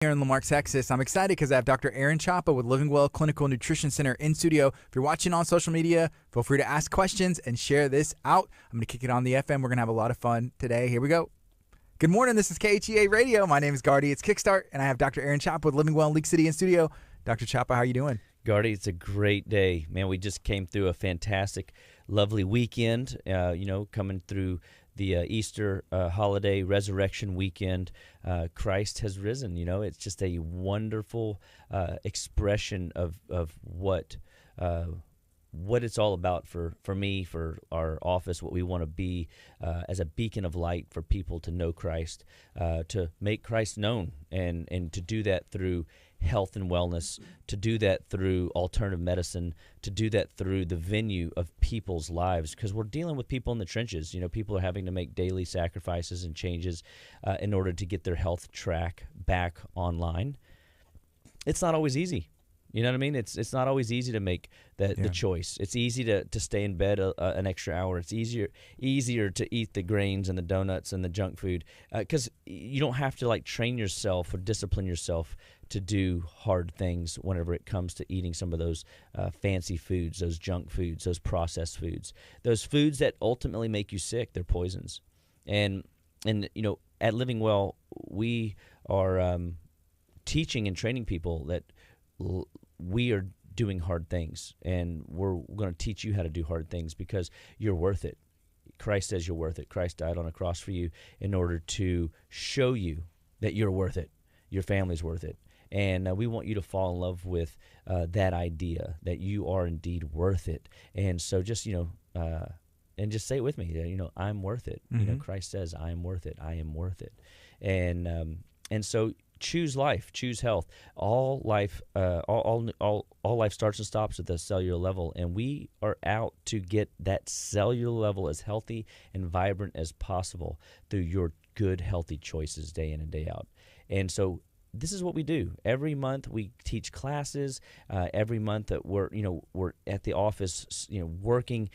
Here in Lamar, Texas. I'm excited because I have Dr. Aaron Chapa with Living Well Clinical Nutrition Center in studio. If you're watching on social media, feel free to ask questions and share this out. I'm going to kick it on the FM. We're going to have a lot of fun today. Here we go. Good morning. This is KHEA Radio. My name is Gardy. It's Kickstart, and I have Dr. Aaron Chapa with Living Well in League City in studio. Dr. Chapa, how are you doing? Gardy, it's a great day. Man, we just came through a fantastic, lovely weekend, coming through the Easter holiday resurrection weekend. Christ has risen. It's just a wonderful expression of what it's all about for me, for our office, what we want to be as a beacon of light for people to know Christ, to make Christ known, and to do that through health and wellness, to do that through alternative medicine, to do that through the venue of people's lives, because we're dealing with people in the trenches. People are having to make daily sacrifices and changes in order to get their health track back online. It's not always easy. You know what I mean? It's not always easy to make the choice. It's easy to stay in bed an extra hour. It's easier to eat the grains and the donuts and the junk food, because you don't have to train yourself or discipline yourself to do hard things whenever it comes to eating some of those fancy foods, those junk foods, those processed foods, those foods that ultimately make you sick. They're poisons. And at Living Well, we are teaching and training people that we are doing hard things, and we're going to teach you how to do hard things because you're worth it. Christ says you're worth it. Christ died on a cross for you in order to show you that you're worth it. Your family's worth it. And we want you to fall in love with that idea that you are indeed worth it. And so just, and just say it with me, I'm worth it. Mm-hmm. Christ says, I am worth it. I am worth it. And so choose life, choose health. All life starts and stops at the cellular level, and we are out to get that cellular level as healthy and vibrant as possible through your good, healthy choices day in and day out. And so this is what we do. Every month we teach classes. Every month that we're at the office, working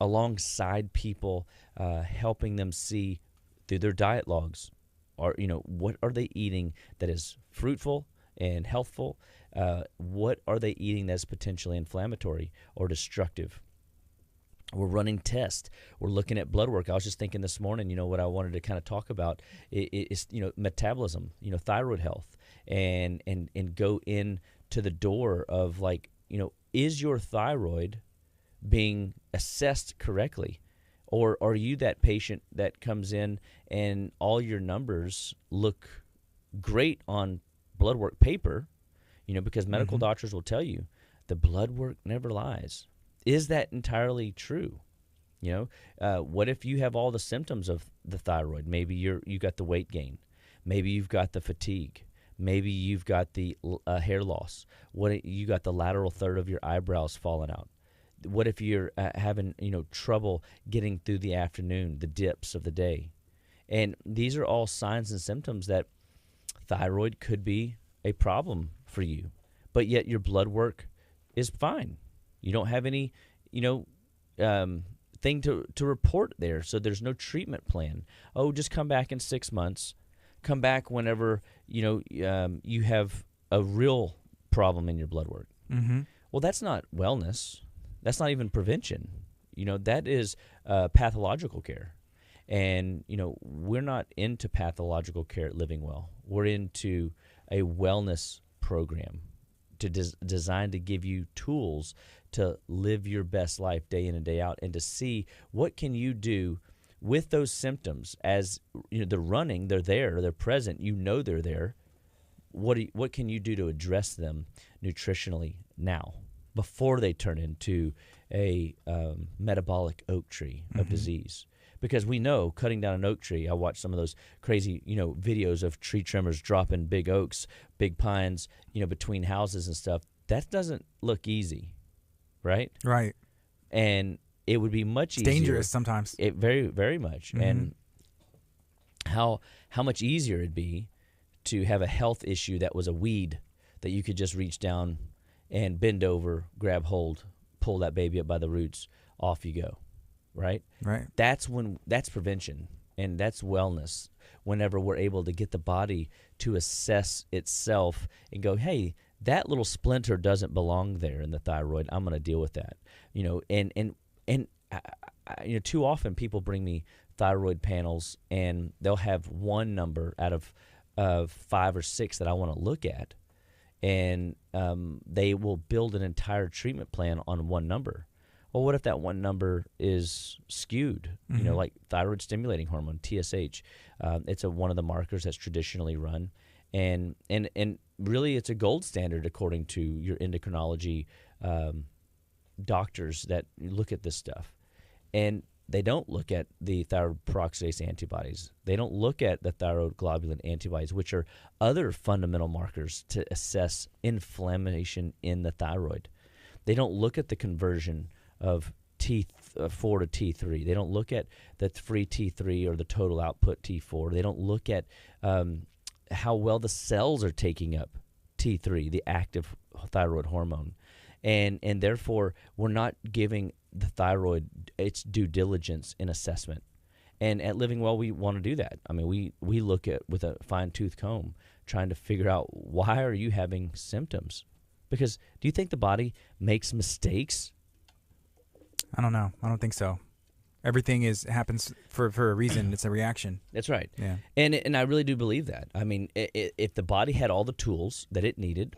alongside people, helping them see through their diet logs, or what are they eating that is fruitful and healthful? What are they eating that's potentially inflammatory or destructive? We're running tests. We're looking at blood work. I was just thinking this morning, what I wanted to kind of talk about is metabolism, thyroid health, and go in to the door of is your thyroid being assessed correctly? Or are you that patient that comes in and all your numbers look great on blood work paper, because medical doctors will tell you the blood work never lies. Is that entirely true? What if you have all the symptoms of the thyroid? Maybe you got the weight gain. Maybe you've got the fatigue. Maybe you've got the hair loss. You got the lateral third of your eyebrows falling out. What if you're having trouble getting through the afternoon, the dips of the day? And these are all signs and symptoms that thyroid could be a problem for you. But yet your blood work is fine. You don't have any, thing to report there. So there's no treatment plan. Oh, just come back in 6 months. Come back whenever, you have a real problem in your blood work. Mm-hmm. Well, that's not wellness. That's not even prevention. That is pathological care. And, we're not into pathological care at Living Well. We're into a wellness program designed to give you tools to live your best life day in and day out, and to see what can you do with those symptoms as they're running, they're there, they're present, they're there. What can you do to address them nutritionally now, before they turn into a metabolic oak tree of disease? Because we know cutting down an oak tree, I watched some of those crazy, videos of tree trimmers dropping big oaks, big pines, between houses and stuff. That doesn't look easy, right? Right. And it would be much easier. Dangerous sometimes. It very, very much. Mm-hmm. And how much easier it'd be to have a health issue that was a weed that you could just reach down and bend over, grab hold, pull that baby up by the roots, off you go, right? Right. That's prevention. And that's wellness. Whenever we're able to get the body to assess itself and go, hey, that little splinter doesn't belong there in the thyroid. I'm going to deal with that. Too often people bring me thyroid panels and they'll have one number out of 5 or 6 that I want to look at, and they will build an entire treatment plan on one number. Well, what if that one number is skewed? Mm-hmm. Like thyroid stimulating hormone, TSH. It's one of the markers that's traditionally run, and really it's a gold standard according to your endocrinology doctors that look at this stuff. And they don't look at the thyroid peroxidase antibodies. They don't look at the thyroid globulin antibodies, which are other fundamental markers to assess inflammation in the thyroid. They don't look at the conversion of T4 to T3. They don't look at the free T3 or the total output T4. They don't look at how well the cells are taking up T3, the active thyroid hormone. And therefore, we're not giving the thyroid its due diligence in assessment. And at Living Well, we want to do that. I mean, we look at with a fine-tooth comb, trying to figure out, why are you having symptoms? Because do you think the body makes mistakes? I don't know. I don't think so. Everything happens for a reason. It's a reaction. That's right. Yeah. And I really do believe that. I mean, if the body had all the tools that it needed,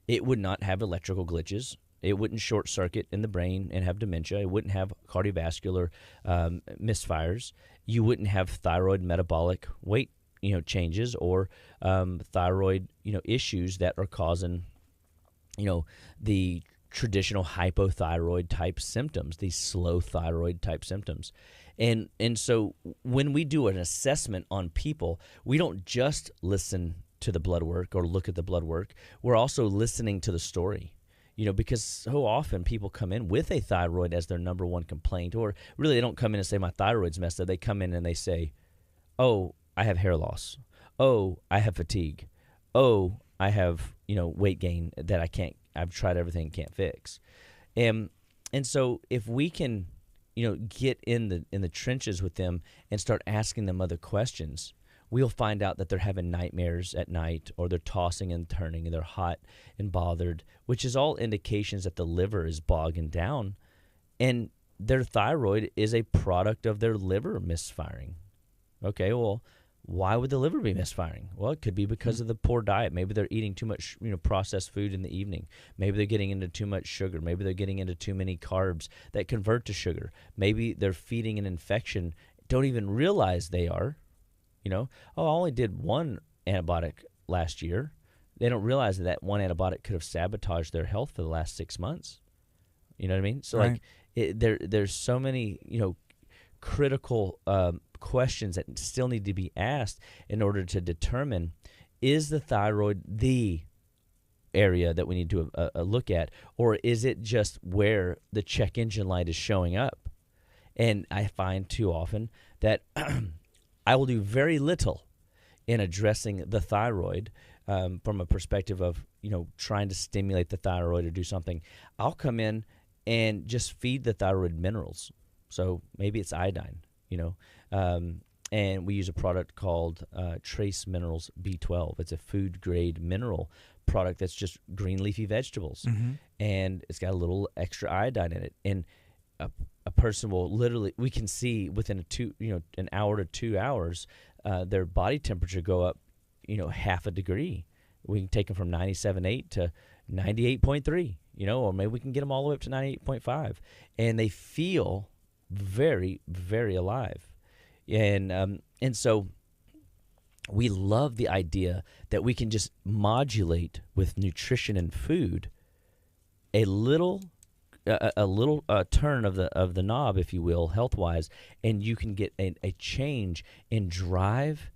it would not have electrical glitches. It wouldn't short circuit in the brain and have dementia. It wouldn't have cardiovascular misfires. You wouldn't have thyroid metabolic weight changes or thyroid issues that are causing the traditional hypothyroid type symptoms, these slow thyroid type symptoms. And so when we do an assessment on people, we don't just listen to the blood work or look at the blood work. We're also listening to the story. Because so often people come in with a thyroid as their number one complaint, or really they don't come in and say my thyroid's messed up. They come in and they say, oh, I have hair loss. Oh, I have fatigue. Oh, I have, weight gain that I've tried everything, can't fix. And so if we can, get in the trenches with them and start asking them other questions, we'll find out that they're having nightmares at night, or they're tossing and turning, and they're hot and bothered, which is all indications that the liver is bogging down, and their thyroid is a product of their liver misfiring. Okay, well, why would the liver be misfiring? Well, it could be because of the poor diet. Maybe they're eating too much, processed food in the evening. Maybe they're getting into too much sugar. Maybe they're getting into too many carbs that convert to sugar. Maybe they're feeding an infection, don't even realize they are. I only did one antibiotic last year. They don't realize that one antibiotic could have sabotaged their health for the last 6 months. You know what I mean? So right. There's so many, critical questions that still need to be asked in order to determine, is the thyroid the area that we need to look at, or is it just where the check engine light is showing up? And I find too often that I will do very little in addressing the thyroid from a perspective of, trying to stimulate the thyroid or do something. I'll come in and just feed the thyroid minerals. So maybe it's iodine, and we use a product called Trace Minerals B12. It's a food-grade mineral product that's just green leafy vegetables, and it's got a little extra iodine in it. And a person will literally, we can see within an hour to 2 hours, their body temperature go up, half a degree. We can take them from 97.8 to 98.3, or maybe we can get them all the way up to 98.5, and they feel very, very alive. And so we love the idea that we can just modulate with nutrition and food a little turn of the knob, if you will, health-wise, and you can get a change in drive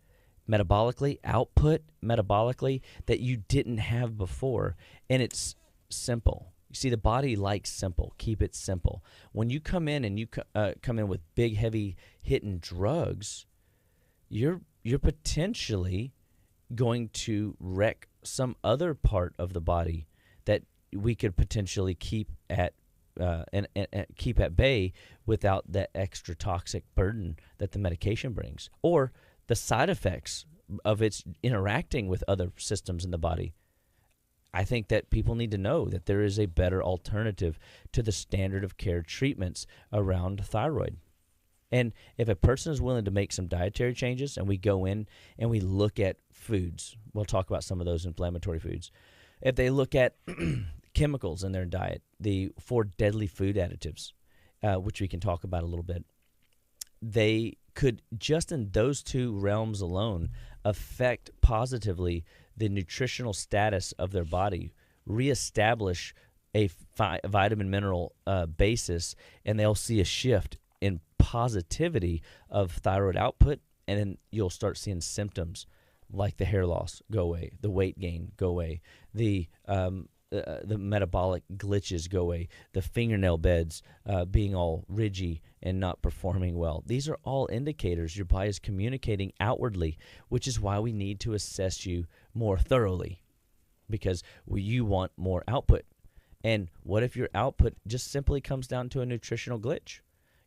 metabolically, output metabolically, that you didn't have before. And it's simple. You see, the body likes simple. Keep it simple. When you come in and you come in with big, heavy hitting drugs, you're potentially going to wreck some other part of the body that we could potentially keep at and keep at bay without that extra toxic burden that the medication brings, or the side effects of its interacting with other systems in the body. I think that people need to know that there is a better alternative to the standard of care treatments around thyroid. And if a person is willing to make some dietary changes, and we go in and we look at foods, we'll talk about some of those inflammatory foods. If they look at chemicals in their diet, the 4 deadly food additives, which we can talk about a little bit, they could, just in those 2 realms alone, affect positively the nutritional status of their body, reestablish a vitamin mineral basis, and they'll see a shift in positivity of thyroid output, and then you'll start seeing symptoms like the hair loss go away, the weight gain go away, the metabolic glitches go away, the fingernail beds being all ridgy and not performing well. These are all indicators your body is communicating outwardly, which is why we need to assess you more thoroughly, because you want more output. And what if your output just simply comes down to a nutritional glitch?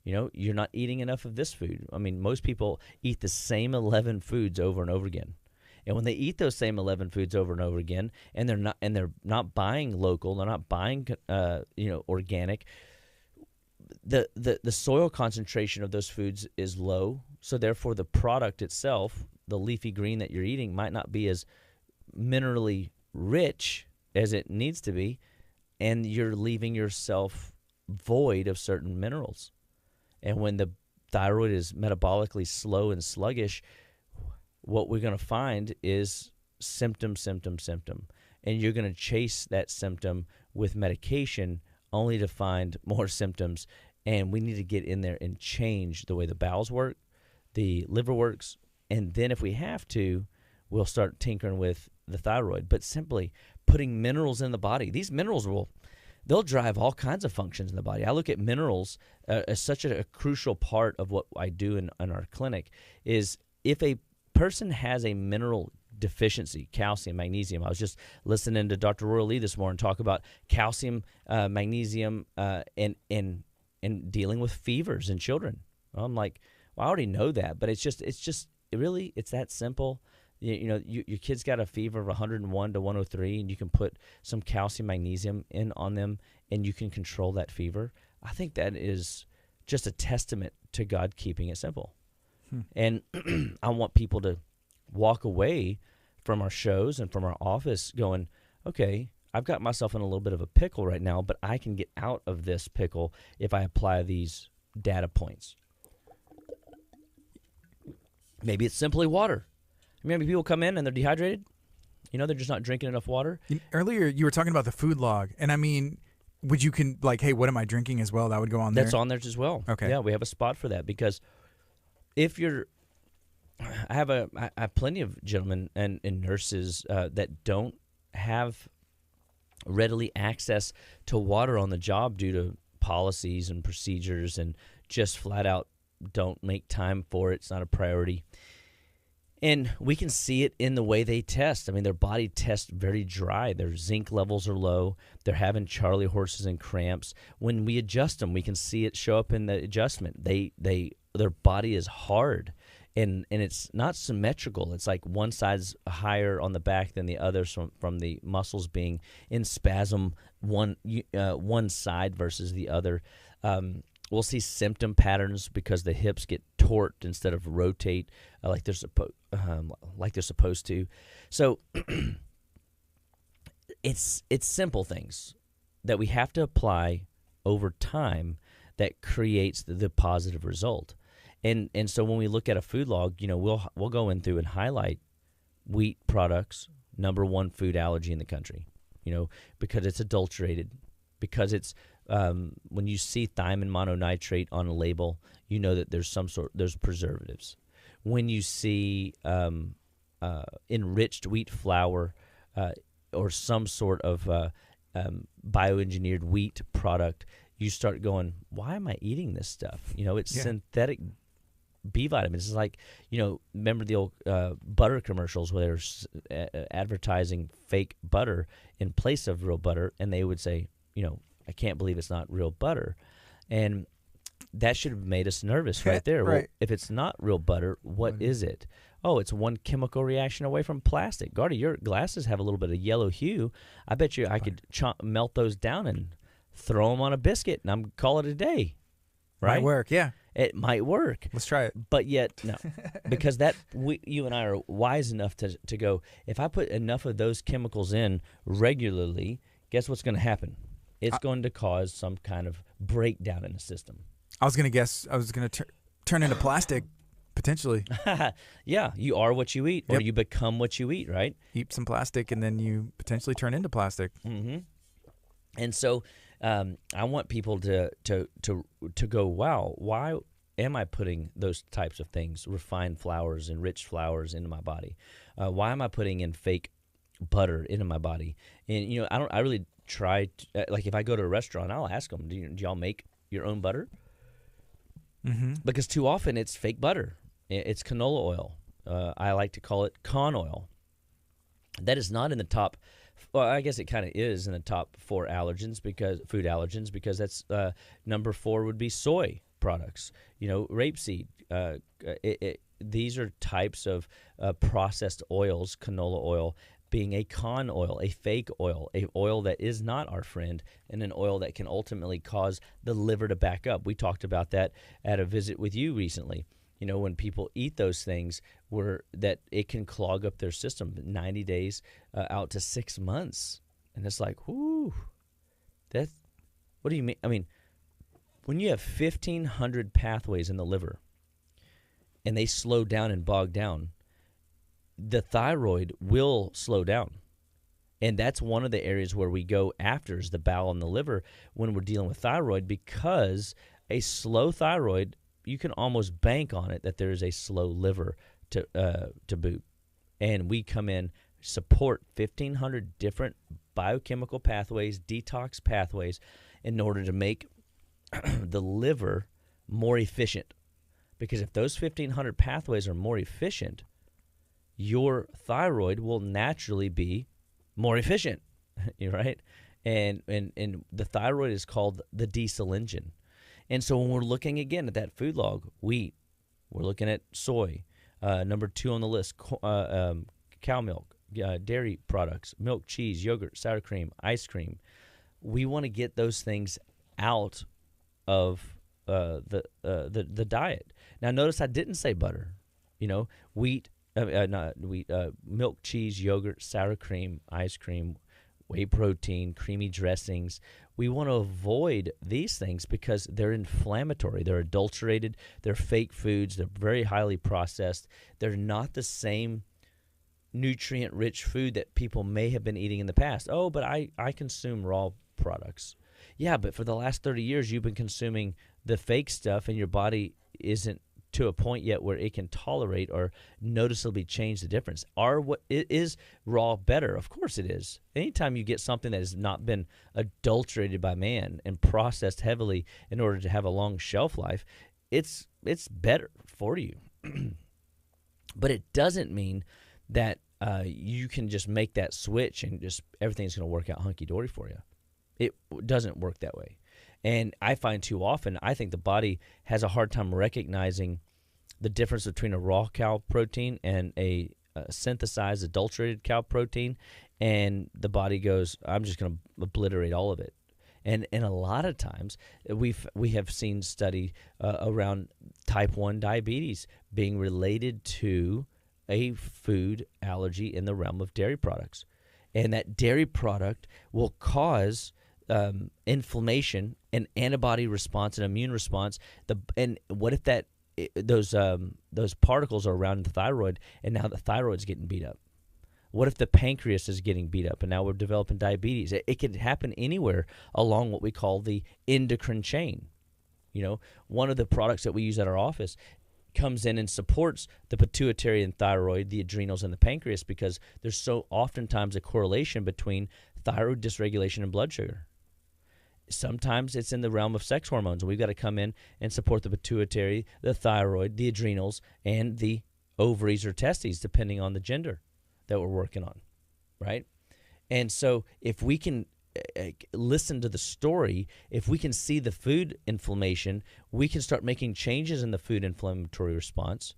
You know, you're not eating enough of this food. I mean, most people eat the same 11 foods over and over again. And when they eat those same 11 foods over and over again, and they're not buying local, they're not buying organic, the soil concentration of those foods is low. So therefore, the product itself, the leafy green that you're eating, might not be as minerally rich as it needs to be, and you're leaving yourself void of certain minerals. And when the thyroid is metabolically slow and sluggish, what we're going to find is symptom. And you're going to chase that symptom with medication only to find more symptoms. And we need to get in there and change the way the bowels work, the liver works, and then if we have to, we'll start tinkering with the thyroid. But simply putting minerals in the body, these minerals they'll drive all kinds of functions in the body. I look at minerals as such a crucial part of what I do in our clinic. Is if a person has a mineral deficiency, calcium, magnesium. I was just listening to Dr. Roy Lee this morning talk about calcium, magnesium, and dealing with fevers in children. Well, I'm like, well, I already know that, but it's that simple. Your kid's got a fever of 101 to 103, and you can put some calcium, magnesium in on them, and you can control that fever. I think that is just a testament to God keeping it simple. And I want people to walk away from our shows and from our office going, okay, I've got myself in a little bit of a pickle right now, but I can get out of this pickle if I apply these data points. Maybe it's simply water. Maybe people come in and they're dehydrated. They're just not drinking enough water. Earlier, you were talking about the food log, and I mean, hey, what am I drinking as well? That would go on there? That's on there as well. Okay. Yeah, we have a spot for that, because I have plenty of gentlemen and nurses that don't have readily access to water on the job due to policies and procedures, and just flat out don't make time for it. It's not a priority. And we can see it in the way they test. I mean, their body tests very dry. Their zinc levels are low. They're having Charlie horses and cramps. When we adjust them, we can see it show up in the adjustment. Their body is hard, and it's not symmetrical. It's like one side's higher on the back than the other from the muscles being in spasm, one side versus the other. We'll see symptom patterns because the hips get torqued instead of rotate like they're supposed to. So it's simple things that we have to apply over time that creates the positive result. And so when we look at a food log, we'll go in through and highlight wheat products, number 1 food allergy in the country, because it's adulterated, because it's when you see thiamine mononitrate on a label, you know that there's preservatives. When you see enriched wheat flour or some sort of bioengineered wheat product, you start going, why am I eating this stuff? It's synthetic B vitamins. It's like, remember the old butter commercials where they're advertising fake butter in place of real butter, and they would say, I can't believe it's not real butter. And that should have made us nervous right there. Right. Well, if it's not real butter, what is it? Oh, it's one chemical reaction away from plastic. Gardy, your glasses have a little bit of yellow hue. I bet you I could melt those down and throw them on a biscuit, and I'm call it a day. Right? Might work, yeah. It might work. Let's try it. But yet, no. Because you and I are wise enough to go, if I put enough of those chemicals in regularly, guess what's going to happen? It's going to cause some kind of breakdown in the system. I was going to turn into plastic, potentially. Yeah, you are what you eat, or you become what you eat, right? Eat some plastic, and then you potentially turn into plastic. Mm-hmm. And so I want people to go, wow, why am I putting those types of things, refined flours, enriched flours into my body? Why am I putting in fake butter into my body? And I really try to, like if I go to a restaurant, I'll ask them, do y'all make your own butter? Mm-hmm. Because too often it's fake butter. It's canola oil. I like to call it con oil. That is not in the top. Well, I guess it kind of is in the top 4 allergens food allergens because that's number 4 would be soy products. Rapeseed. These are types of processed oils, canola oil being a con oil, a fake oil, a oil that is not our friend, and an oil that can ultimately cause the liver to back up. We talked about that at a visit with you recently. When people eat those things, that it can clog up their system 90 days out to 6 months. And it's like, whoo, what do you mean? I mean, when you have 1,500 pathways in the liver and they slow down and bog down, the thyroid will slow down. And that's one of the areas where we go after is the bowel and the liver when we're dealing with thyroid, because a slow thyroid, you can almost bank on it that there is a slow liver to boot. And we come in, support 1,500 different biochemical pathways, detox pathways, in order to make the liver more efficient. Because if those 1,500 pathways are more efficient, your thyroid will naturally be more efficient, right? And the thyroid is called the diesel engine. And so when we're looking again at that food log, wheat, we're looking at soy. Number 2 on the list, cow milk, dairy products, milk, cheese, yogurt, sour cream, ice cream. We want to get those things out of the diet. Now, notice I didn't say butter. Wheat, milk, cheese, yogurt, sour cream, ice cream, whey protein, creamy dressings. We want to avoid these things because they're inflammatory. They're adulterated. They're fake foods. They're very highly processed. They're not the same nutrient-rich food that people may have been eating in the past. Oh, but I consume raw products. Yeah, but for the last 30 years, you've been consuming the fake stuff, and your body isn't to a point yet where it can tolerate or noticeably change the difference. Is raw better? Of course it is. Anytime you get something that has not been adulterated by man and processed heavily in order to have a long shelf life, it's better for you. But it doesn't mean that you can just make that switch and just everything's going to work out hunky-dory for you. It doesn't work that way. And I find too often, I think the body has a hard time recognizing the difference between a raw cow protein and a synthesized, adulterated cow protein. And the body goes, I'm just going to obliterate all of it. And a lot of times, we have seen study around type 1 diabetes being related to a food allergy in the realm of dairy products. And that dairy product will cause inflammation, an antibody response, an immune response. And what if those particles are around the thyroid, and now the thyroid's getting beat up? What if the pancreas is getting beat up, and now we're developing diabetes? It can happen anywhere along what we call the endocrine chain. One of the products that we use at our office comes in and supports the pituitary and thyroid, the adrenals, and the pancreas, because there's so oftentimes a correlation between thyroid dysregulation and blood sugar. Sometimes it's in the realm of sex hormones, and we've got to come in and support the pituitary, the thyroid, the adrenals, and the ovaries or testes, depending on the gender that we're working on, right? And so if we can listen to the story, if we can see the food inflammation, we can start making changes in the food inflammatory response.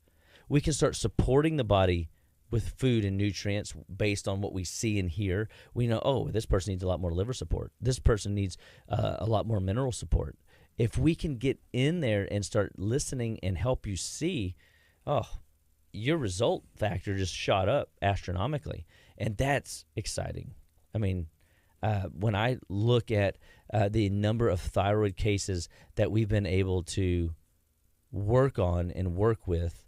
We can start supporting the body with food and nutrients based on what we see and hear. We know, oh, this person needs a lot more liver support. This person needs a lot more mineral support. If we can get in there and start listening and help you see, oh, your result factor just shot up astronomically. And that's exciting. I mean, when I look at the number of thyroid cases that we've been able to work on and work with,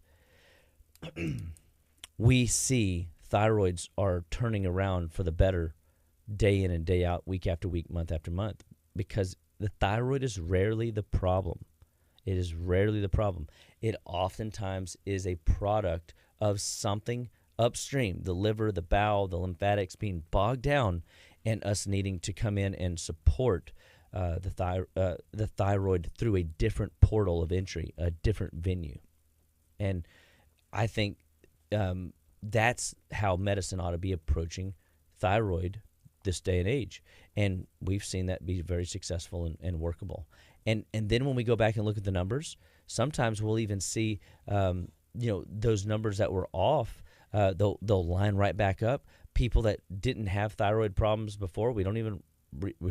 we see thyroids are turning around for the better day in and day out, week after week, month after month, because the thyroid is rarely the problem. It is rarely the problem. It oftentimes is a product of something upstream, the liver, the bowel, the lymphatics being bogged down, and us needing to come in and support the thyroid through a different portal of entry, a different venue. And I think that's how medicine ought to be approaching thyroid this day and age. And we've seen that be very successful and workable. And then when we go back and look at the numbers, sometimes we'll even see those numbers that were off, they'll line right back up. People that didn't have thyroid problems before, we don't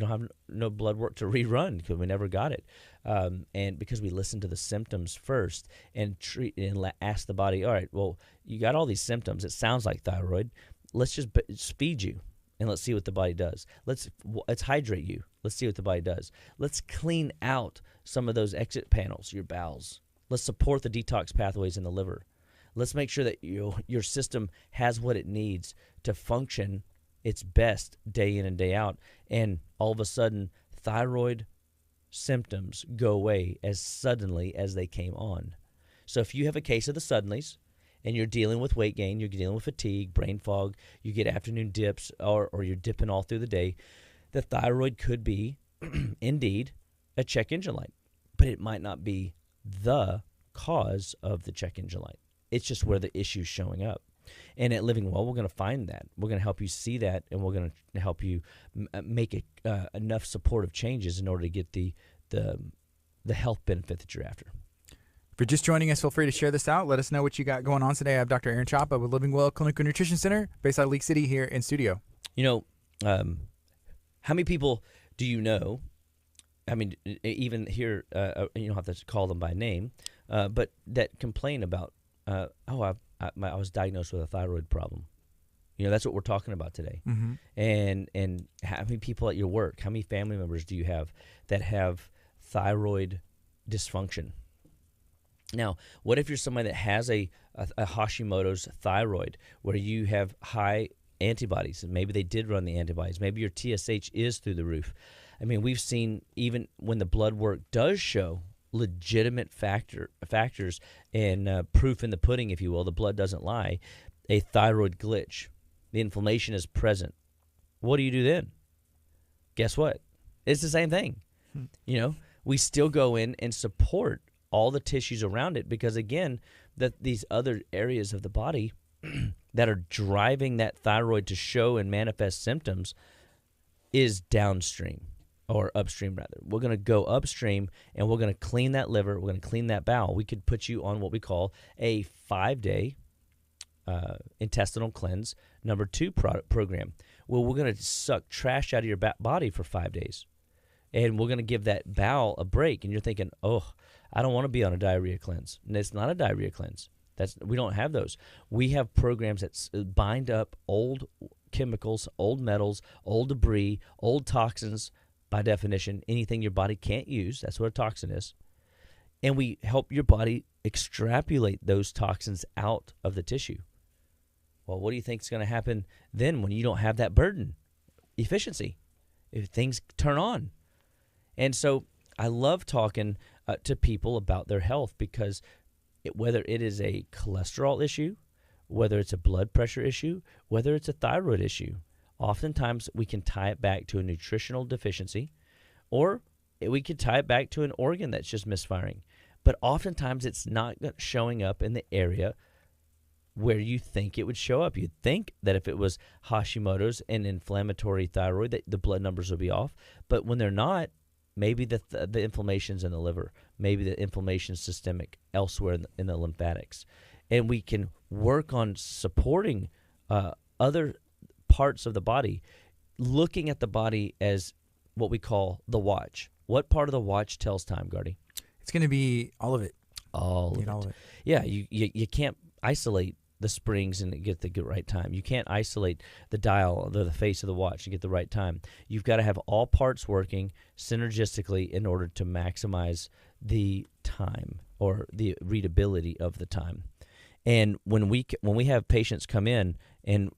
have no blood work to rerun because we never got it, and because we listened to the symptoms first and treat and ask the body, all right, well, you got all these symptoms. It sounds like thyroid. Let's just feed you and let's see what the body does. Let's hydrate you. Let's see what the body does. Let's clean out some of those exit panels, your bowels. Let's support the detox pathways in the liver. Let's make sure that your system has what it needs to function its best day in and day out. And all of a sudden, thyroid symptoms go away as suddenly as they came on. So if you have a case of the suddenlies and you're dealing with weight gain, you're dealing with fatigue, brain fog, you get afternoon dips, or you're dipping all through the day, the thyroid could be indeed a check engine light, but it might not be the cause of the check engine light. It's just where the issue's showing up. And at Living Well, we're going to find that. We're going to help you see that, and we're going to help you make enough supportive changes in order to get the health benefit that you're after. If you're just joining us, feel free to share this out. Let us know what you got going on today. I have Dr. Aaron Chapa with Living Well Clinical Nutrition Center based out of League City here in studio. How many people do you know? I mean, even here, you don't have to call them by name, but that complain about, I was diagnosed with a thyroid problem. That's what we're talking about today. Mm-hmm. And how many people at your work, how many family members do you have that have thyroid dysfunction? Now, what if you're somebody that has a Hashimoto's thyroid, where you have high antibodies, and maybe they did run the antibodies, maybe your TSH is through the roof. I mean, we've seen, even when the blood work does show legitimate factors and proof in the pudding, if you will, the blood doesn't lie, a thyroid glitch. The inflammation is present. What do you do then? Guess what? It's the same thing. We still go in and support all the tissues around it, because, again, these other areas of the body that are driving that thyroid to show and manifest symptoms is downstream. Or upstream, rather. We're going to go upstream, and we're going to clean that liver. We're going to clean that bowel. We could put you on what we call a 5-day intestinal cleanse number 2 program. Well, we're going to suck trash out of your body for 5 days, and we're going to give that bowel a break. And you're thinking, oh, I don't want to be on a diarrhea cleanse. And it's not a diarrhea cleanse. We don't have those. We have programs that bind up old chemicals, old metals, old debris, old toxins. By definition, anything your body can't use, that's what a toxin is. And we help your body extrapolate those toxins out of the tissue. Well, what do you think is going to happen then when you don't have that burden? Efficiency. If things turn on. And so I love talking to people about their health, because whether it is a cholesterol issue, whether it's a blood pressure issue, whether it's a thyroid issue, oftentimes we can tie it back to a nutritional deficiency, or we could tie it back to an organ that's just misfiring. But oftentimes it's not showing up in the area where you think it would show up. You'd think that if it was Hashimoto's and inflammatory thyroid, that the blood numbers would be off. But when they're not, maybe the inflammation's in the liver. Maybe the inflammation's systemic elsewhere in the lymphatics. And we can work on supporting other parts of the body, looking at the body as what we call the watch. What part of the watch tells time, Gardy? It's going to be all of it. All of it. Yeah, you can't isolate the springs and get the right time. You can't isolate the dial, the face of the watch, and get the right time. You've got to have all parts working synergistically in order to maximize the time or the readability of the time. And when we have patients come in and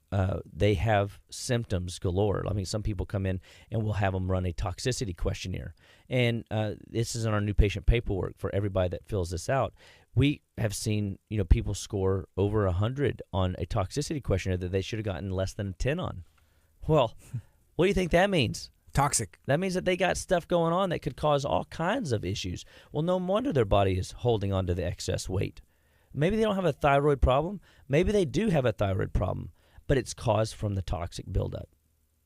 they have symptoms galore, I mean, some people come in and we'll have them run a toxicity questionnaire. And this is in our new patient paperwork for everybody that fills this out. We have seen, people score over 100 on a toxicity questionnaire that they should have gotten less than a 10 on. Well, what do you think that means? Toxic. That means that they got stuff going on that could cause all kinds of issues. Well, no wonder their body is holding on to the excess weight. Maybe they don't have a thyroid problem. Maybe they do have a thyroid problem, but it's caused from the toxic buildup.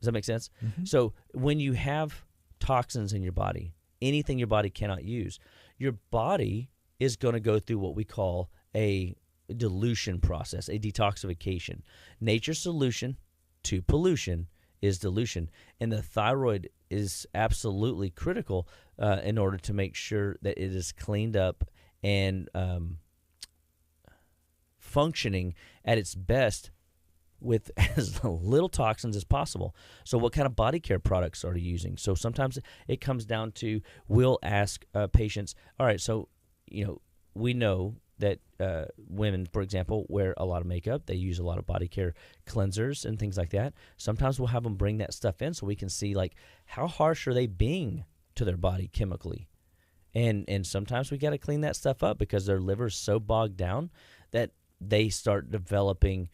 Does that make sense? Mm-hmm. So when you have toxins in your body, anything your body cannot use, your body is going to go through what we call a dilution process, a detoxification. Nature's solution to pollution is dilution, and the thyroid is absolutely critical in order to make sure that it is cleaned up and functioning at its best with as little toxins as possible. So what kind of body care products are you using? So sometimes it comes down to, we'll ask patients, all right, so we know that women, for example, wear a lot of makeup. They use a lot of body care cleansers and things like that. Sometimes we'll have them bring that stuff in so we can see, like, how harsh are they being to their body chemically. And sometimes we got to clean that stuff up because their liver's so bogged down that they start developing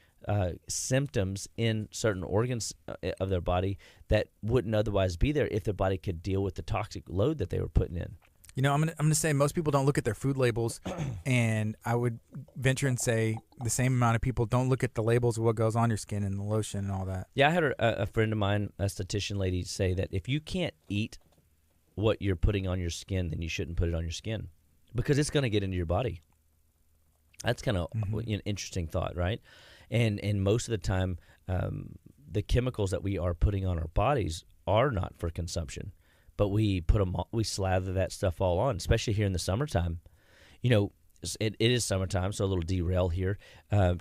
symptoms in certain organs of their body that wouldn't otherwise be there if their body could deal with the toxic load that they were putting in. I'm gonna say most people don't look at their food labels, and I would venture and say the same amount of people don't look at the labels of what goes on your skin and the lotion and all that. Yeah, I had a friend of mine, a esthetician lady, say that if you can't eat what you're putting on your skin, then you shouldn't put it on your skin because it's going to get into your body. That's kind of an interesting thought, right? And most of the time, the chemicals that we are putting on our bodies are not for consumption, but we slather that stuff all on, especially here in the summertime. It is summertime, so a little derail here,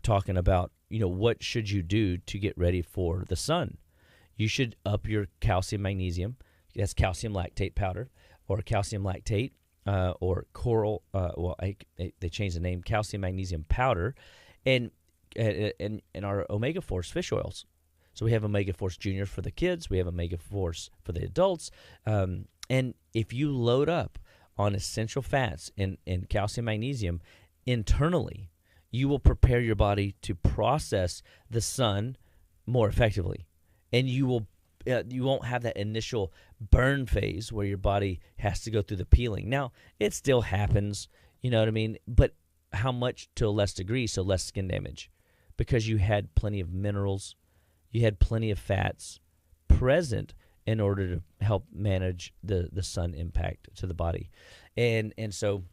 talking about, what should you do to get ready for the sun? You should up your calcium magnesium. That's calcium lactate powder or calcium lactate. Or coral, they changed the name, calcium magnesium powder, and our omega force fish oils. So we have omega force junior for the kids, we have omega force for the adults, and if you load up on essential fats and calcium magnesium internally, you will prepare your body to process the sun more effectively, and you won't have that initial burn phase where your body has to go through the peeling. Now, it still happens, you know what I mean? But how much to a less degree, so less skin damage, because you had plenty of minerals, you had plenty of fats present in order to help manage the sun impact to the body. And so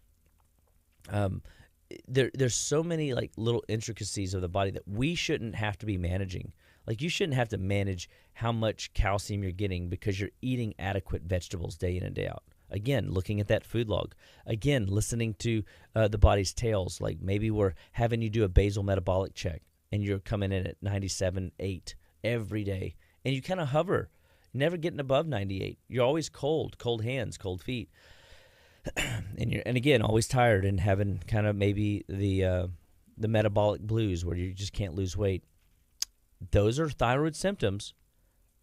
there's so many like little intricacies of the body that we shouldn't have to be managing. Like, you shouldn't have to manage how much calcium you're getting because you're eating adequate vegetables day in and day out. Again, looking at that food log. Again, listening to the body's tales. Like, maybe we're having you do a basal metabolic check and you're coming in at 97.8 every day. And you kind of hover, never getting above 98. You're always cold hands, cold feet. And again, always tired and having kind of maybe the metabolic blues where you just can't lose weight. Those are thyroid symptoms,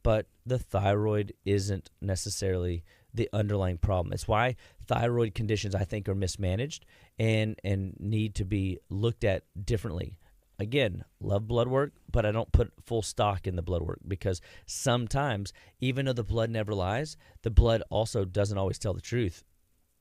but the thyroid isn't necessarily the underlying problem. It's why thyroid conditions, I think, are mismanaged and need to be looked at differently. Again, love blood work, but I don't put full stock in the blood work because sometimes, even though the blood never lies, the blood also doesn't always tell the truth.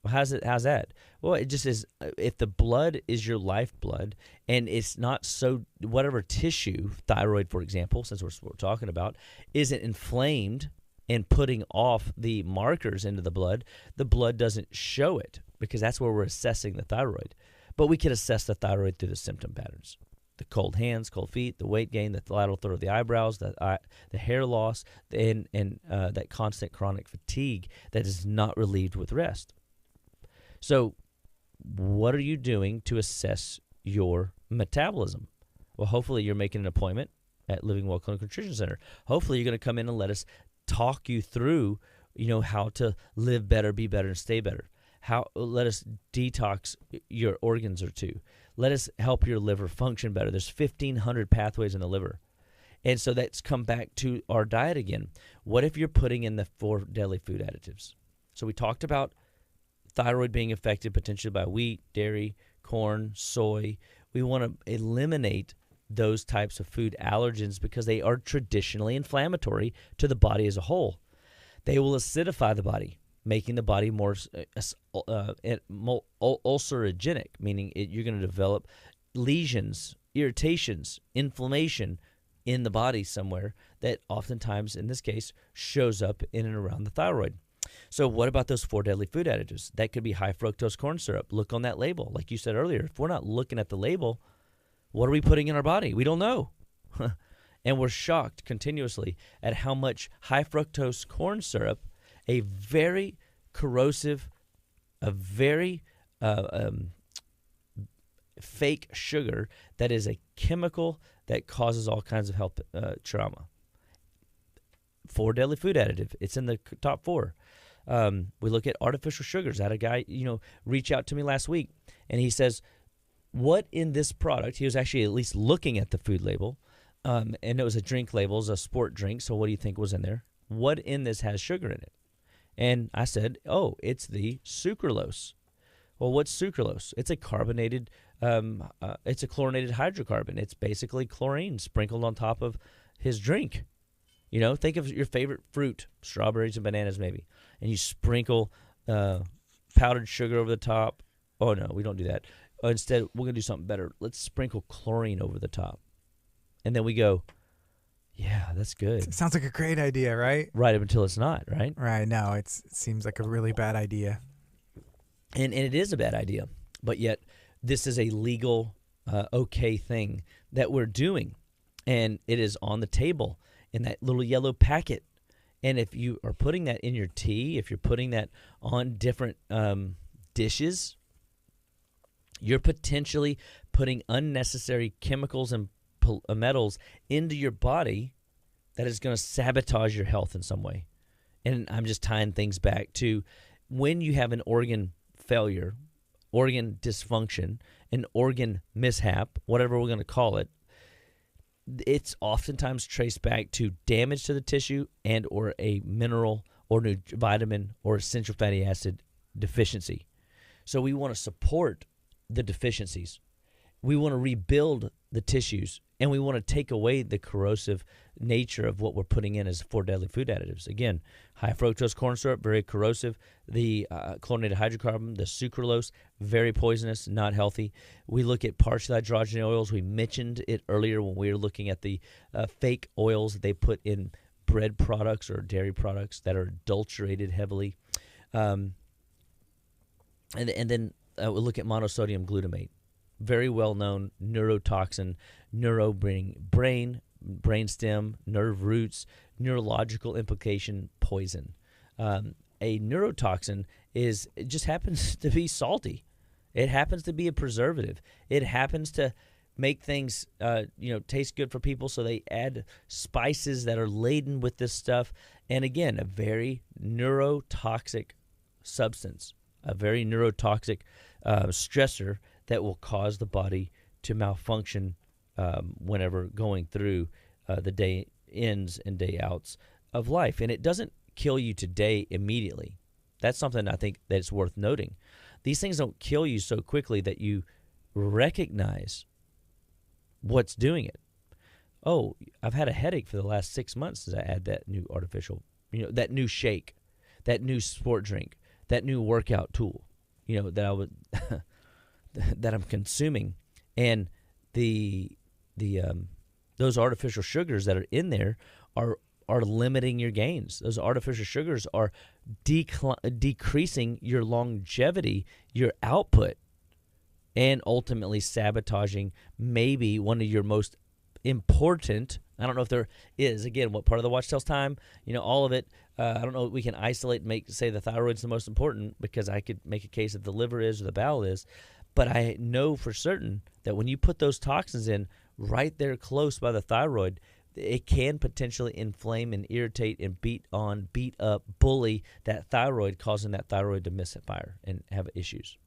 Well, how's that? Well, it just is. If the blood is your lifeblood, and it's not so, whatever tissue, thyroid, for example, since we're talking about, isn't inflamed and putting off the markers into the blood doesn't show it, because that's where we're assessing the thyroid. But we can assess the thyroid through the symptom patterns: the cold hands, cold feet, the weight gain, the lateral throw of the eyebrows, the hair loss, and that constant chronic fatigue that is not relieved with rest. So what are you doing to assess your metabolism? Well, hopefully you're making an appointment at Living Well Clinical Nutrition Center. Hopefully you're going to come in and let us talk you through, how to live better, be better, and stay better. Let us detox your organs or two. Let us help your liver function better. There's 1,500 pathways in the liver. And so that's come back to our diet again. What if you're putting in the 4 deadly food additives? So we talked about thyroid being affected potentially by wheat, dairy, corn, soy. We want to eliminate those types of food allergens because they are traditionally inflammatory to the body as a whole. They will acidify the body, making the body more ulcerogenic, meaning you're going to develop lesions, irritations, inflammation in the body somewhere that oftentimes, in this case, shows up in and around the thyroid. So what about those 4 deadly food additives? That could be high fructose corn syrup. Look on that label. Like you said earlier, if we're not looking at the label, what are we putting in our body? We don't know. And we're shocked continuously at how much high fructose corn syrup, a very corrosive, a very fake sugar that is a chemical that causes all kinds of health trauma. 4 deadly food additive. It's in the top 4. We look at artificial sugars. I had a guy, reach out to me last week, and he says, what in this product, he was actually at least looking at the food label, and it was a drink label, it was a sport drink, so what do you think was in there? What in this has sugar in it? And I said, oh, it's the sucralose. Well, what's sucralose? It's a carbonated, it's a chlorinated hydrocarbon. It's basically chlorine sprinkled on top of his drink. Think of your favorite fruit, strawberries and bananas maybe, and you sprinkle powdered sugar over the top. Oh, no, we don't do that. Instead, we're going to do something better. Let's sprinkle chlorine over the top. And then we go, yeah, that's good. It sounds like a great idea, right? Right up until it's not, right? Right. No, it seems like a really bad idea. And it is a bad idea. But yet, this is a legal, okay thing that we're doing. And it is on the table in that little yellow packet. And if you are putting that in your tea, if you're putting that on different dishes, you're potentially putting unnecessary chemicals and metals into your body that is going to sabotage your health in some way. And I'm just tying things back to when you have an organ failure, organ dysfunction, an organ mishap, whatever we're going to call it, it's oftentimes traced back to damage to the tissue and or a mineral or vitamin or essential fatty acid deficiency. So we want to support the deficiencies. We want to rebuild the tissues, and we want to take away the corrosive nature of what we're putting in as 4 deadly food additives. Again, high fructose corn syrup, very corrosive. The chlorinated hydrocarbon, the sucralose, very poisonous, not healthy. We look at partially hydrogenated oils. We mentioned it earlier when we were looking at the fake oils that they put in bread products or dairy products that are adulterated heavily. And then we look at monosodium glutamate. Very well-known neurotoxin, brain stem, nerve roots, neurological implication, poison. A neurotoxin it just happens to be salty. It happens to be a preservative. It happens to make things taste good for people, so they add spices that are laden with this stuff. And again, a very neurotoxic substance, a very neurotoxic stressor that will cause the body to malfunction whenever going through the day ins and day outs of life. And it doesn't kill you today immediately. That's something I think that's worth noting. These things don't kill you so quickly that you recognize what's doing it. Oh, I've had a headache for the last 6 months since I had that new artificial, that new shake, that new sport drink, that new workout tool. that I would that I'm consuming, and those artificial sugars that are in there are limiting your gains. Those artificial sugars are decreasing your longevity, your output, and ultimately sabotaging maybe one of your most important. I don't know if there is, again, what part of the watch tells time, all of it. I don't know if we can isolate and say the thyroid's the most important, because I could make a case that the liver is or the bowel is. But I know for certain that when you put those toxins in right there close by the thyroid, it can potentially inflame and irritate and beat up, bully that thyroid, causing that thyroid to misfire and have issues.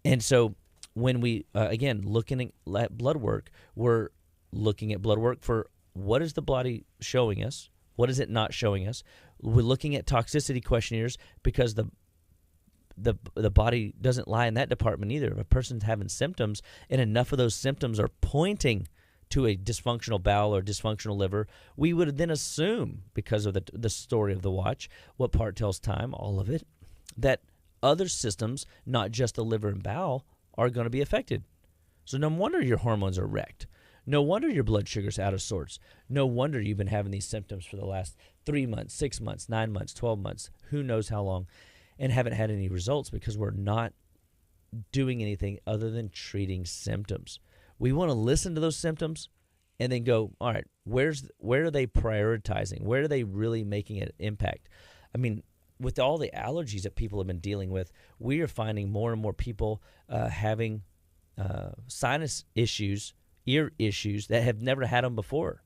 And so when we, again, looking at blood work, we're looking at blood work for what is the body showing us, what is it not showing us. We're looking at toxicity questionnaires, because the body doesn't lie in that department either. If a person's having symptoms and enough of those symptoms are pointing to a dysfunctional bowel or dysfunctional liver, we would then assume, because of the story of the watch, what part tells time, all of it, that other systems, not just the liver and bowel, are going to be affected. So no wonder your hormones are wrecked. No wonder your blood sugar's out of sorts. No wonder you've been having these symptoms for the last 3 months, 6 months, 9 months, 12 months, who knows how long, and haven't had any results, because we're not doing anything other than treating symptoms. We want to listen to those symptoms and then go, all right, where are they prioritizing? Where are they really making an impact? I mean, with all the allergies that people have been dealing with, we are finding more and more people having sinus issues, ear issues, that have never had them before,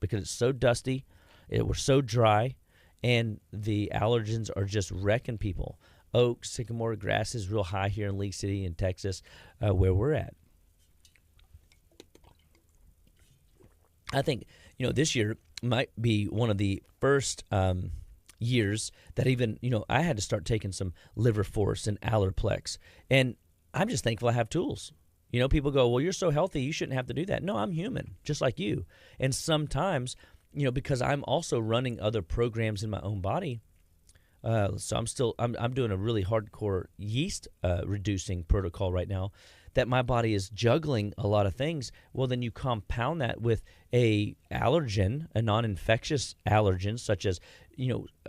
because it's so dusty, we're so dry, and the allergens are just wrecking people. Oak, sycamore grass is real high here in League City in Texas, where we're at. I think, this year might be one of the first years that even, I had to start taking some Liver Force and Allerplex. And I'm just thankful I have tools. People go, well, you're so healthy, you shouldn't have to do that. No, I'm human, just like you. And sometimes, because I'm also running other programs in my own body, so I'm doing a really hardcore yeast reducing protocol right now, that my body is juggling a lot of things. Well, then you compound that with a allergen, a non-infectious allergen, such as,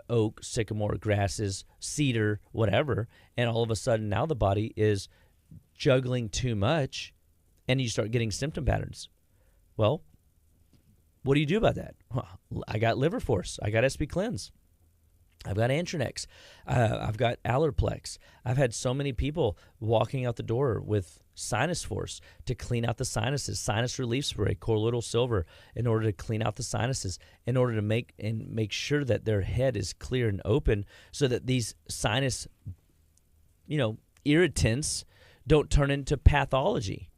oak, sycamore, grasses, cedar, whatever, and all of a sudden now the body is juggling too much, and you start getting symptom patterns. Well, what do you do about that? Well, I got Liver Force. I got SP Cleanse. I've got Antranex. I've got Allerplex. I've had so many people walking out the door with Sinus Force to clean out the sinuses, sinus relief spray, colloidal silver, in order to clean out the sinuses, in order to make sure that their head is clear and open, so that these sinus, irritants don't turn into pathology.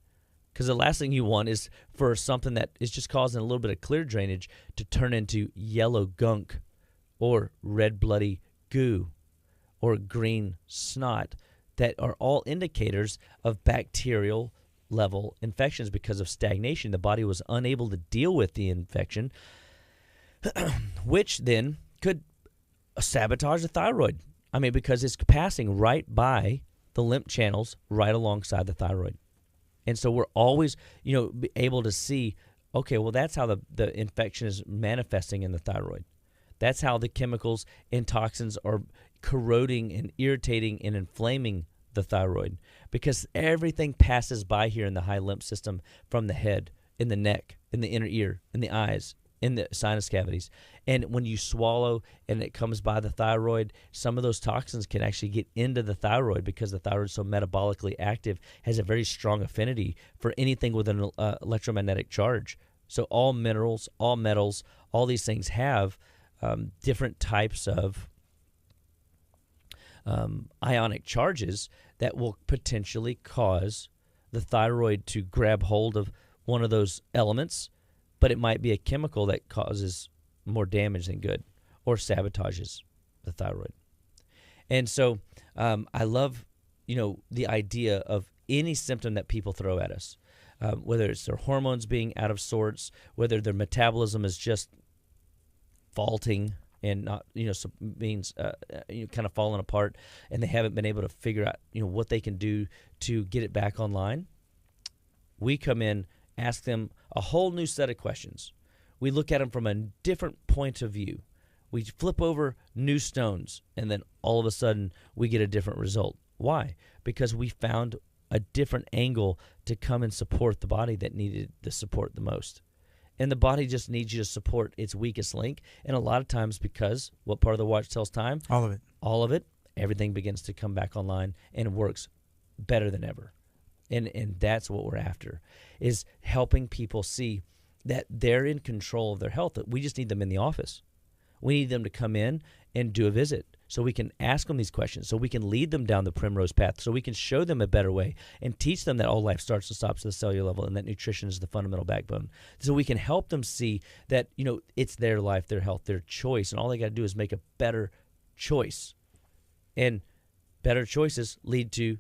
Because the last thing you want is for something that is just causing a little bit of clear drainage to turn into yellow gunk, or red bloody goo, or green snot, that are all indicators of bacterial level infections because of stagnation. The body was unable to deal with the infection, which then could sabotage the thyroid. I mean, because it's passing right by the lymph channels right alongside the thyroid. And so we're always, able to see, okay, well, that's how the infection is manifesting in the thyroid. That's how the chemicals and toxins are corroding and irritating and inflaming the thyroid, because everything passes by here in the high lymph system, from the head, in the neck, in the inner ear, in the eyes, in the sinus cavities. And when you swallow and it comes by the thyroid, some of those toxins can actually get into the thyroid, because the thyroid is so metabolically active, has a very strong affinity for anything with an electromagnetic charge. So all minerals, all metals, all these things have different types of ionic charges that will potentially cause the thyroid to grab hold of one of those elements, but it might be a chemical that causes more damage than good, or sabotages the thyroid. And so I love, the idea of any symptom that people throw at us, whether it's their hormones being out of sorts, whether their metabolism is just faulting and not, means kind of falling apart, and they haven't been able to figure out, what they can do to get it back online. We come in, ask them a whole new set of questions. We look at them from a different point of view. We flip over new stones, and then all of a sudden we get a different result. Why? Because we found a different angle to come and support the body that needed the support the most. And the body just needs you to support its weakest link. And a lot of times, because what part of the watch tells time? All of it. All of it. Everything begins to come back online and works better than ever. And that's what we're after, is helping people see that they're in control of their health. That we just need them in the office. We need them to come in and do a visit so we can ask them these questions, so we can lead them down the primrose path, so we can show them a better way and teach them that all life starts and stops at the cellular level and that nutrition is the fundamental backbone. So we can help them see that, it's their life, their health, their choice, and all they got to do is make a better choice. And better choices lead to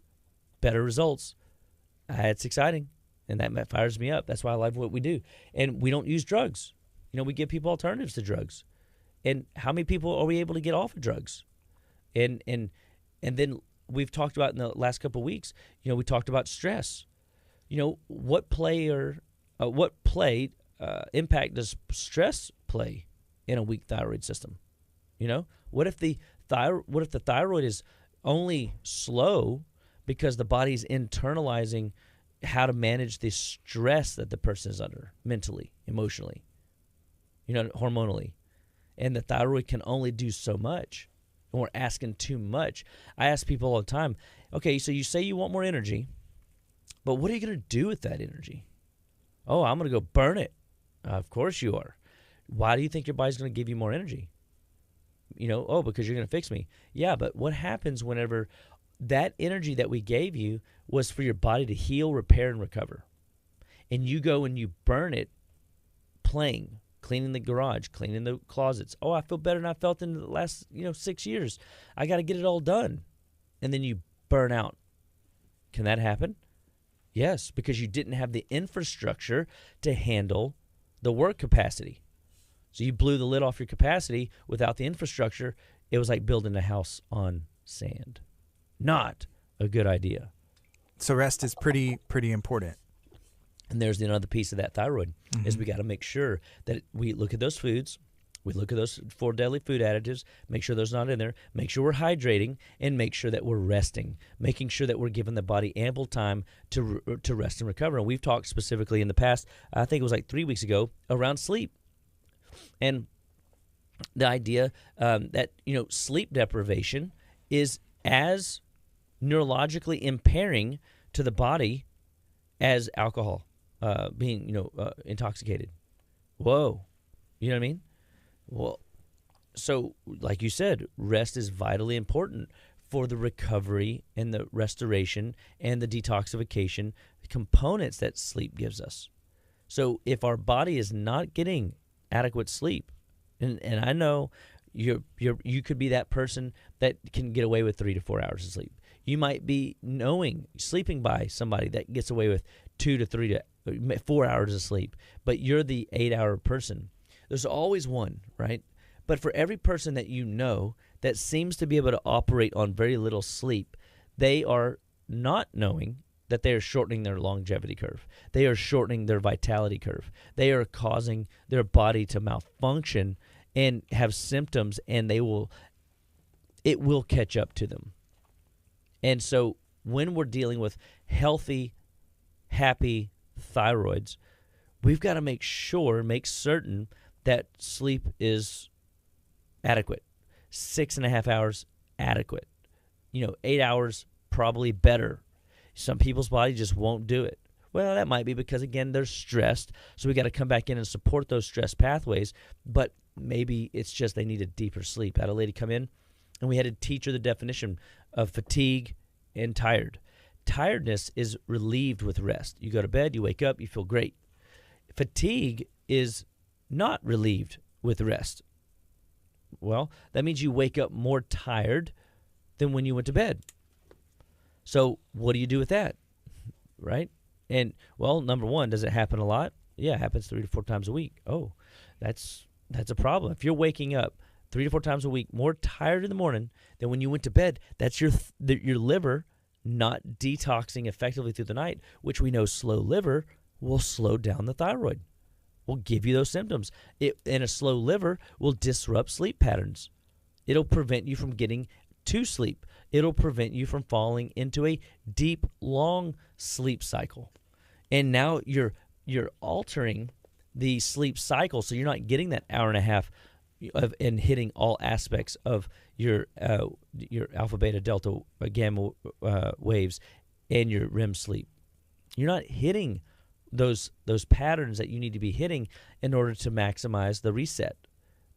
better results. It's exciting, and that fires me up. That's why I love what we do. And we don't use drugs. We give people alternatives to drugs. And how many people are we able to get off of drugs? And then we've talked about in the last couple of weeks, we talked about stress. What impact does stress play in a weak thyroid system? What if the thyroid is only slow because the body's internalizing how to manage the stress that the person is under mentally, emotionally, hormonally. And the thyroid can only do so much. And we're asking too much. I ask people all the time, okay, so you say you want more energy, but what are you going to do with that energy? Oh, I'm going to go burn it. Of course you are. Why do you think your body's going to give you more energy? Because you're going to fix me. Yeah, but what happens whenever that energy that we gave you was for your body to heal, repair, and recover? And you go and you burn it playing, cleaning the garage, cleaning the closets. Oh, I feel better than I felt in the last, 6 years. I got to get it all done. And then you burn out. Can that happen? Yes, because you didn't have the infrastructure to handle the work capacity. So you blew the lid off your capacity without the infrastructure. It was like building a house on sand. Not a good idea. So rest is pretty important. And there's another piece of that thyroid, is we got to make sure that we look at those foods, we look at those 4 deadly food additives, make sure those not in there, make sure we're hydrating, and make sure that we're resting, making sure that we're giving the body ample time to rest and recover. And we've talked specifically in the past, I think it was like 3 weeks ago, around sleep. And the idea that, sleep deprivation is as neurologically impairing to the body as alcohol. Being, intoxicated. Whoa. You know what I mean? Well, so like you said, rest is vitally important for the recovery and the restoration and the detoxification components that sleep gives us. So if our body is not getting adequate sleep, and I know you could be that person that can get away with 3 to 4 hours of sleep. You might be sleeping by somebody that gets away with 2 to 3 to 4 hours of sleep, but you're the 8-hour person. There's always one, right? But for every person that that seems to be able to operate on very little sleep, they are not knowing that they are shortening their longevity curve. They are shortening their vitality curve. They are causing their body to malfunction and have symptoms, and it will catch up to them. And so when we're dealing with healthy, happy thyroids, we've got to make certain that sleep is adequate. 6.5 hours, adequate. 8 hours, probably better. Some people's body just won't do it. Well, that might be because, again, they're stressed, so we got to come back in and support those stress pathways, but maybe it's just they need a deeper sleep. I had a lady come in, and we had to teach her the definition of fatigue and tired. Tiredness is relieved with rest. You go to bed, you wake up, you feel great. Fatigue is not relieved with rest. Well, that means you wake up more tired than when you went to bed. So what do you do with that, right? And, well, number one, does it happen a lot? Yeah, it happens 3 to 4 times a week. Oh, that's a problem. If you're waking up 3 to 4 times a week, more tired in the morning than when you went to bed, that's your liver not detoxing effectively through the night, which we know slow liver will slow down the thyroid, will give you those symptoms. And a slow liver will disrupt sleep patterns. It'll prevent you from getting to sleep. It'll prevent you from falling into a deep, long sleep cycle. And now you're altering the sleep cycle, so you're not getting that hour and a half and hitting all aspects of your alpha, beta, delta, gamma waves and your REM sleep. You're not hitting those patterns that you need to be hitting in order to maximize the reset.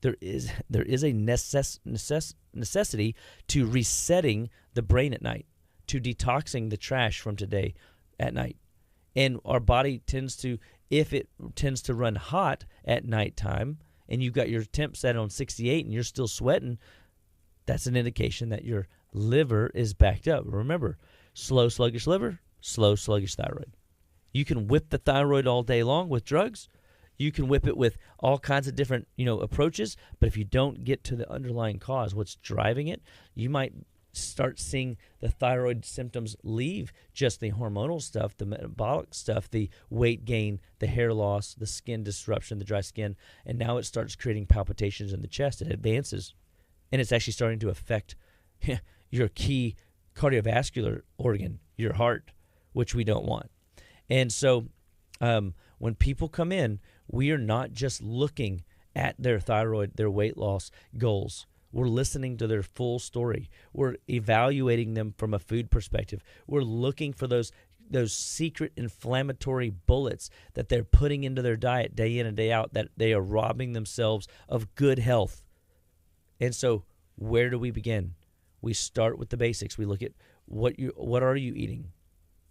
There is a necessity to resetting the brain at night, to detoxing the trash from today at night. And our body tends to run hot at nighttime, and you've got your temp set on 68 and you're still sweating, that's an indication that your liver is backed up. Remember, slow, sluggish liver, slow, sluggish thyroid. You can whip the thyroid all day long with drugs. You can whip it with all kinds of different, approaches, but if you don't get to the underlying cause, what's driving it, you might start seeing the thyroid symptoms leave just the hormonal stuff, the metabolic stuff, the weight gain, the hair loss, the skin disruption, the dry skin, and now it starts creating palpitations in the chest. It advances, and it's actually starting to affect your key cardiovascular organ, your heart, which we don't want. And so when people come in, we are not just looking at their thyroid, their weight loss goals. We're listening to their full story. We're evaluating them from a food perspective. We're looking for those secret inflammatory bullets that they're putting into their diet day in and day out, that they are robbing themselves of good health. And so where do we begin? We start with the basics. We look at what are you eating?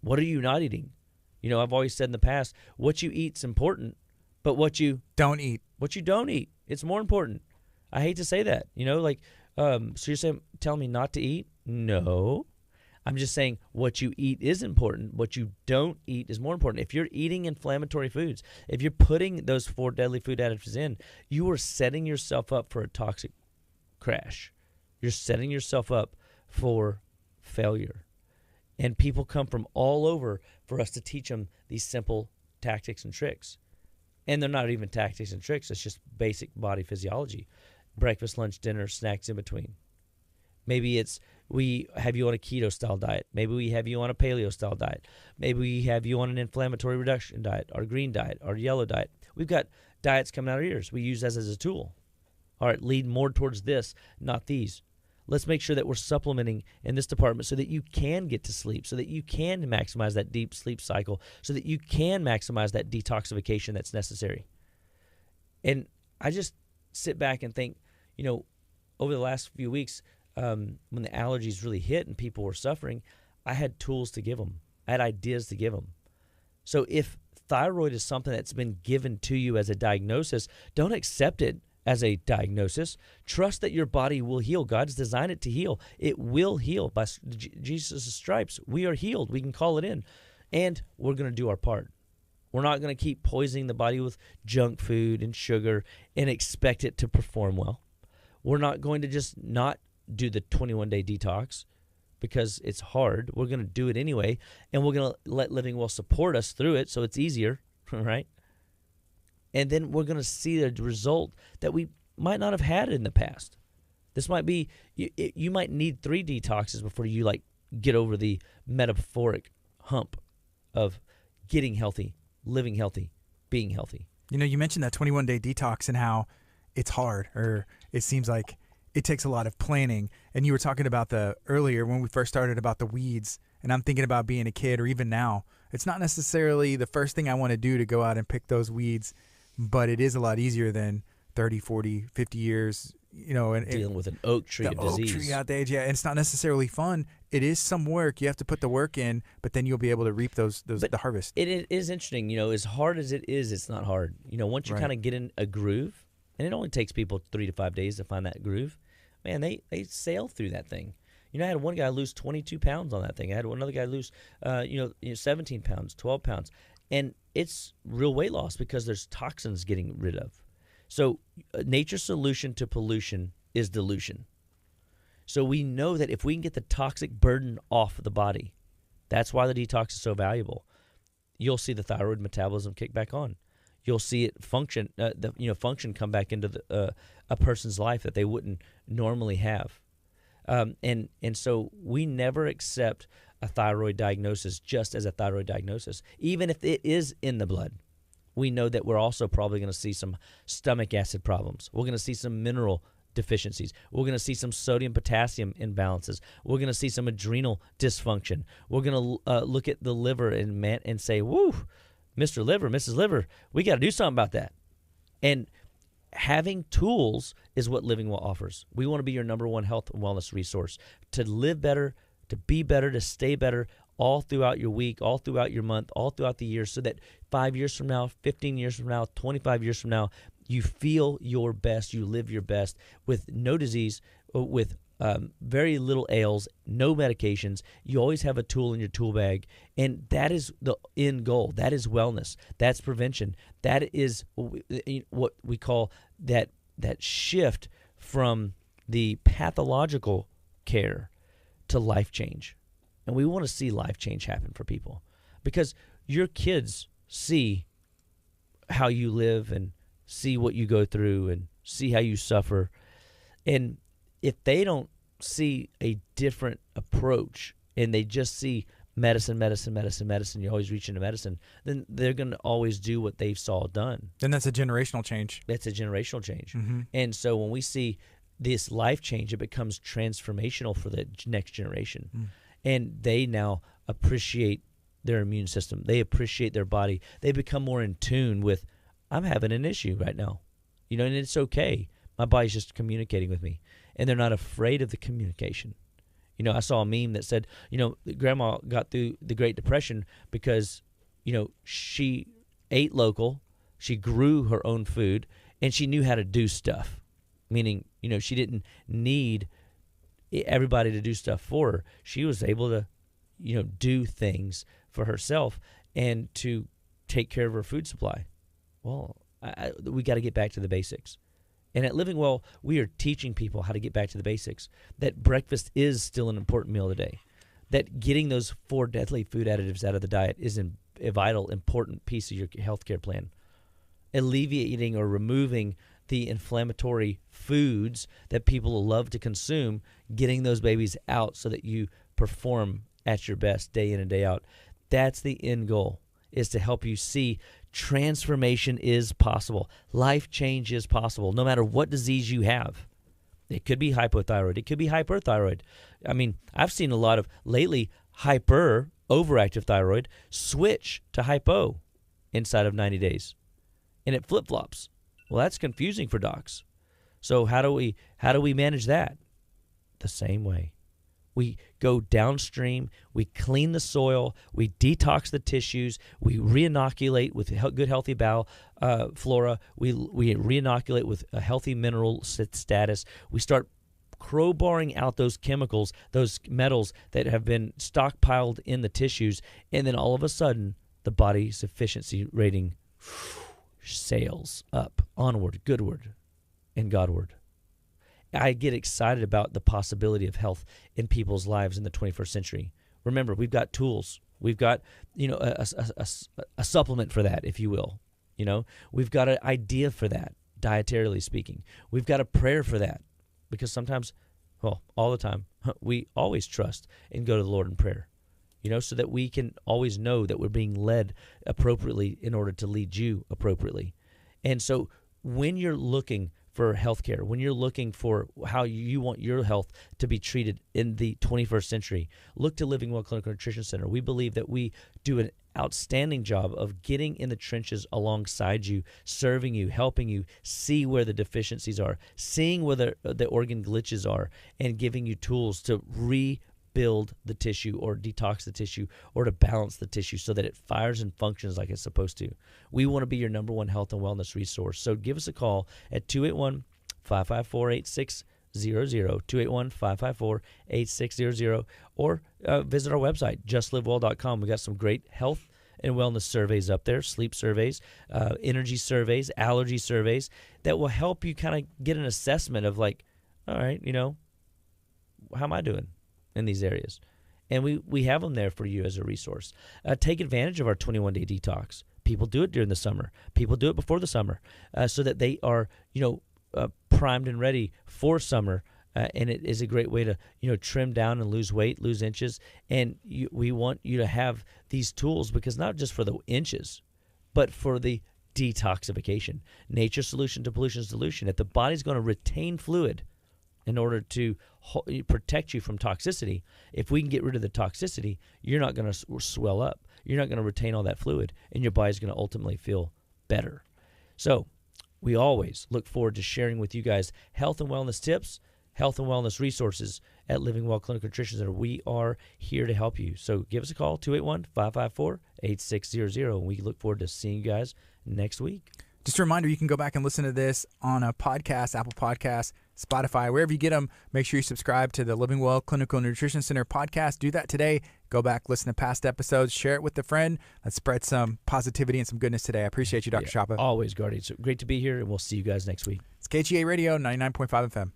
What are you not eating? I've always said in the past, what you eat's important, but what you don't eat, it's more important. I hate to say that, so you're telling me not to eat? No. I'm just saying what you eat is important. What you don't eat is more important. If you're eating inflammatory foods, if you're putting those 4 deadly food additives in, you are setting yourself up for a toxic crash. You're setting yourself up for failure. And people come from all over for us to teach them these simple tactics and tricks. And they're not even tactics and tricks. It's just basic body physiology. Breakfast, lunch, dinner, snacks in between. Maybe we have you on a keto style diet. Maybe we have you on a paleo style diet. Maybe we have you on an inflammatory reduction diet, our green diet, our yellow diet. We've got diets coming out of our ears. We use that as a tool. All right, lead more towards this, not these. Let's make sure that we're supplementing in this department so that you can get to sleep, so that you can maximize that deep sleep cycle, so that you can maximize that detoxification that's necessary. And I just sit back and think, over the last few weeks, when the allergies really hit and people were suffering, I had tools to give them. I had ideas to give them. So if thyroid is something that's been given to you as a diagnosis, don't accept it as a diagnosis. Trust that your body will heal. God's designed it to heal. It will heal. By Jesus' stripes, we are healed. We can call it in. And we're going to do our part. We're not going to keep poisoning the body with junk food and sugar and expect it to perform well. We're not going to just not do the 21-day detox because it's hard. We're going to do it anyway, and we're going to let Living Well support us through it so it's easier, right? And then we're going to see the result that we might not have had in the past. This might be, you might need 3 detoxes before you get over the metaphoric hump of getting healthy, living healthy, being healthy. You mentioned that 21-day detox and how it's hard, or it seems like it takes a lot of planning. And you were talking about earlier when we first started about the weeds, and I'm thinking about being a kid or even now. It's not necessarily the first thing I want to do to go out and pick those weeds, but it is a lot easier than 30, 40, 50 years, and dealing with an oak tree of disease. Oak tree out there, yeah. And it's not necessarily fun. It is some work. You have to put the work in, but then you'll be able to reap the harvest. It is interesting. As hard as it is, it's not hard. Once you kind of get in a groove, and it only takes people 3 to 5 days to find that groove, man, they sail through that thing. I had one guy lose 22 pounds on that thing. I had another guy lose, 17 pounds, 12 pounds. And it's real weight loss because there's toxins getting rid of. So nature's solution to pollution is dilution. So we know that if we can get the toxic burden off of the body, that's why the detox is so valuable. You'll see the thyroid metabolism kick back on. You'll see it function, function come back into a person's life that they wouldn't normally have. And so we never accept a thyroid diagnosis just as a thyroid diagnosis. Even if it is in the blood, we know that we're also probably going to see some stomach acid problems. We're going to see some mineral deficiencies. We're going to see some sodium-potassium imbalances. We're going to see some adrenal dysfunction. We're going to look at the liver and say, woo, Mr. Liver, Mrs. Liver, we got to do something about that. And having tools is what Living Well offers. We want to be your number one health and wellness resource to live better, to be better, to stay better all throughout your week, all throughout your month, all throughout the year, so that 5 years from now, 15 years from now, 25 years from now, you feel your best, you live your best with no disease, with very little ails, no medications. You always have a tool in your tool bag, and that is the end goal. That is wellness. That's prevention. That is what we call that shift from the pathological care to life change. And we want to see life change happen for people, because your kids see how you live and see what you go through and see how you suffer. And if they don't see a different approach and they just see medicine, you're always reaching to medicine, then they're going to always do what they saw done. Then that's a generational change. That's a generational change. Mm-hmm. And so when we see this life change, it becomes transformational for the next generation. Mm. And they now appreciate their immune system. They appreciate their body. They become more in tune with, I'm having an issue right now, and it's okay. My body's just communicating with me, and they're not afraid of the communication. I saw a meme that said, Grandma got through the Great Depression because, she ate local, she grew her own food, and she knew how to do stuff. Meaning, she didn't need everybody to do stuff for her. She was able to, do things for herself and to take care of her food supply. Well, we got to get back to the basics. And at Living Well, we are teaching people how to get back to the basics, that breakfast is still an important meal today, that getting those 4 deadly food additives out of the diet is a vital, important piece of your healthcare plan. Alleviating or removing the inflammatory foods that people love to consume, getting those babies out so that you perform at your best day in and day out. That's the end goal, is to help you see transformation is possible. Life change is possible, no matter what disease you have. It could be hypothyroid. It could be hyperthyroid. I mean, I've seen a lot of, lately, overactive thyroid switch to hypo inside of 90 days. And it flip-flops. Well, that's confusing for docs. So how do we manage that? The same way. We go downstream, we clean the soil, we detox the tissues, we re-inoculate with good healthy bowel flora, we re-inoculate with a healthy mineral status. We start crowbarring out those chemicals, those metals that have been stockpiled in the tissues, and then all of a sudden the body's efficiency rating sails up, onward, goodward, and Godward. I get excited about the possibility of health in people's lives in the 21st century. Remember, we've got tools. We've got, a supplement for that, if you will. We've got an idea for that, dietarily speaking. We've got a prayer for that, because sometimes, all the time, we always trust and go to the Lord in prayer, so that we can always know that we're being led appropriately in order to lead you appropriately. And so when you're looking for healthcare, when you're looking for how you want your health to be treated in the 21st century, look to Living Well Clinical Nutrition Center. We believe that we do an outstanding job of getting in the trenches alongside you, serving you, helping you see where the deficiencies are, seeing where the organ glitches are, and giving you tools to rebuild the tissue or detox the tissue or to balance the tissue so that it fires and functions like it's supposed to. We want to be your number one health and wellness resource. So give us a call at 281-554-8600, 281-554-8600, or visit our website, justlivewell.com. We got some great health and wellness surveys up there, sleep surveys, energy surveys, allergy surveys that will help you kind of get an assessment of like, all right, how am I doing in these areas? And we have them there for you as a resource. Take advantage of our 21-day detox. People do it during the summer. People do it before the summer, so that they are, primed and ready for summer. And it is a great way to, trim down and lose weight, lose inches. And we want you to have these tools, because not just for the inches, but for the detoxification. Nature's solution to pollution is dilution. If the body's going to retain fluid in order to protect you from toxicity, if we can get rid of the toxicity, you're not going to swell up. You're not going to retain all that fluid, and your body's going to ultimately feel better. So we always look forward to sharing with you guys health and wellness tips, health and wellness resources at Living Well Clinical Nutrition Center. We are here to help you. So give us a call, 281-554-8600, and we look forward to seeing you guys next week. Just a reminder, you can go back and listen to this on a podcast, Apple Podcasts, Spotify, wherever you get them. Make sure you subscribe to the Living Well Clinical Nutrition Center podcast. Do that today. Go back, listen to past episodes, share it with a friend. Let's spread some positivity and some goodness today. I appreciate you, Dr. Chapa. Always, Guardy. It's great to be here, and we'll see you guys next week. It's KHEA Radio, 99.5 FM.